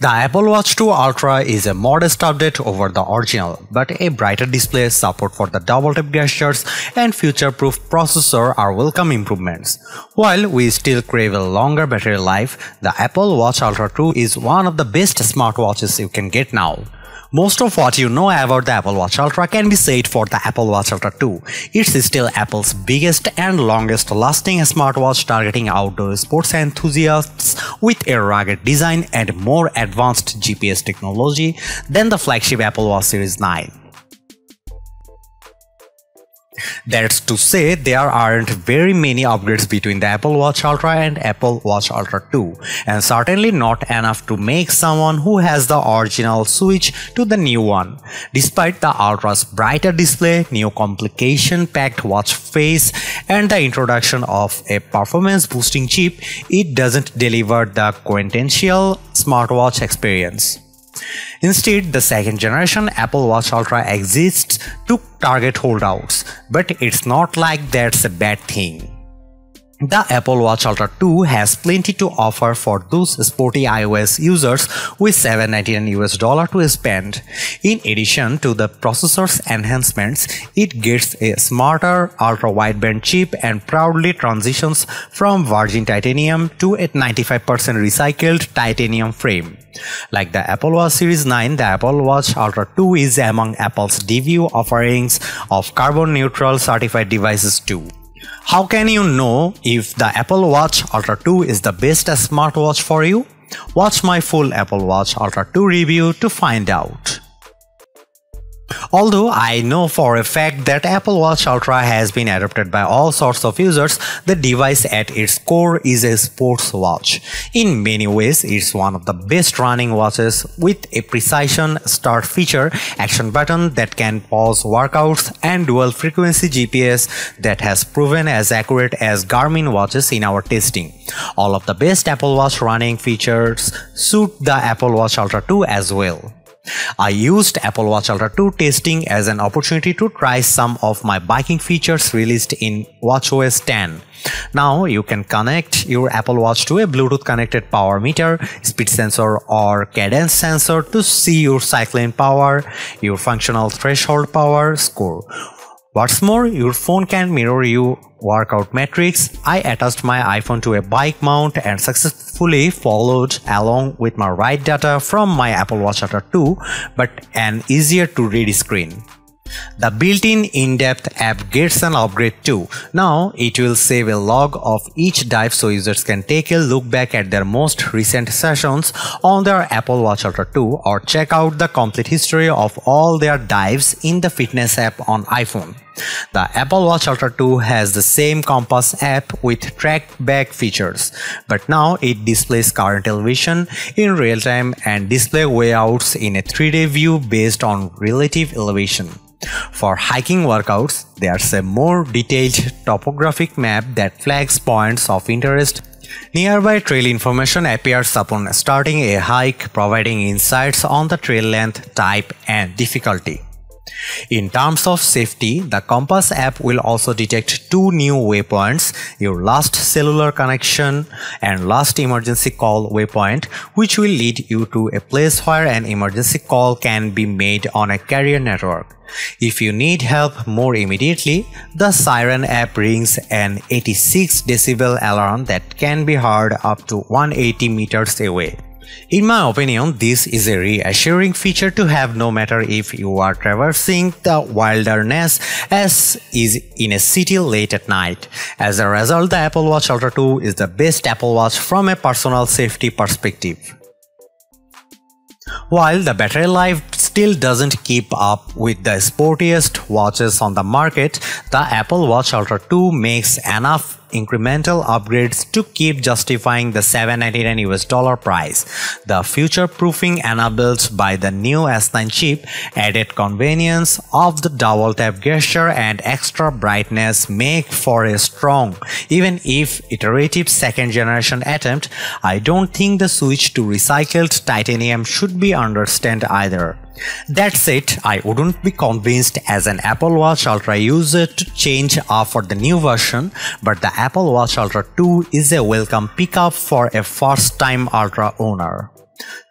The Apple Watch 2 Ultra is a modest update over the original, but a brighter display, support for the double-tap gestures, and future-proof processor are welcome improvements. While we still crave a longer battery life, the Apple Watch Ultra 2 is one of the best smartwatches you can get now. Most of what you know about the Apple Watch Ultra can be said for the Apple Watch Ultra 2. It's still Apple's biggest and longest lasting smartwatch targeting outdoor sports enthusiasts with a rugged design and more advanced GPS technology than the flagship Apple Watch Series 9. That's to say, there aren't very many upgrades between the Apple Watch Ultra and Apple Watch Ultra 2, and certainly not enough to make someone who has the original switch to the new one. Despite the Ultra's brighter display, new complication-packed watch face, and the introduction of a performance-boosting chip, it doesn't deliver the quintessential smartwatch experience. Instead, the second generation Apple Watch Ultra exists to target holdouts, but it's not like that's a bad thing. The Apple Watch Ultra 2 has plenty to offer for those sporty iOS users with $799 to spend. In addition to the processor's enhancements, it gets a smarter ultra-wideband chip and proudly transitions from virgin titanium to a 95% recycled titanium frame. Like the Apple Watch Series 9, the Apple Watch Ultra 2 is among Apple's debut offerings of carbon-neutral certified devices too. How can you know if the Apple Watch Ultra 2 is the best smartwatch for you? Watch my full Apple Watch Ultra 2 review to find out. Although I know for a fact that Apple Watch Ultra has been adopted by all sorts of users, the device at its core is a sports watch. In many ways, it's one of the best running watches with a precision start feature, action button that can pause workouts, and dual frequency GPS that has proven as accurate as Garmin watches in our testing. All of the best Apple Watch running features suit the Apple Watch Ultra 2 as well. I used Apple Watch Ultra 2 testing as an opportunity to try some of my biking features released in watchOS 10. Now you can connect your Apple Watch to a Bluetooth connected power meter, speed sensor or cadence sensor to see your cycling power, your functional threshold power score. What's more, your phone can mirror your workout metrics. I attached my iPhone to a bike mount and successfully followed along with my ride data from my Apple Watch Ultra 2, but an easier to read screen. The built-in in-depth app gets an upgrade too. Now it will save a log of each dive so users can take a look back at their most recent sessions on their Apple Watch Ultra 2 or check out the complete history of all their dives in the fitness app on iPhone. The Apple Watch Ultra 2 has the same compass app with track-back features, but now it displays current elevation in real time and display wayouts in a 3D view based on relative elevation. For hiking workouts, there's a more detailed topographic map that flags points of interest. Nearby trail information appears upon starting a hike, providing insights on the trail length, type, and difficulty. In terms of safety, the Compass app will also detect two new waypoints, your last cellular connection and last emergency call waypoint, which will lead you to a place where an emergency call can be made on a carrier network. If you need help more immediately, the Siren app rings an 86 decibel alarm that can be heard up to 180 meters away. In my opinion, this is a reassuring feature to have no matter if you are traversing the wilderness as is in a city late at night. As a result, the Apple Watch Ultra 2 is the best Apple Watch from a personal safety perspective. While the battery life still doesn't keep up with the sportiest watches on the market, the Apple Watch Ultra 2 makes enough incremental upgrades to keep justifying the $799 price. The future-proofing enabled by the new S9 chip, added convenience of the double-tap gesture and extra brightness make for a strong, even if iterative second-generation attempt. I don't think the switch to recycled titanium should be understood either. That's it, I wouldn't be convinced as an Apple Watch Ultra user to change for the new version, but the Apple Watch Ultra 2 is a welcome pickup for a first-time Ultra owner.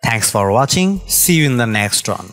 Thanks for watching, see you in the next one.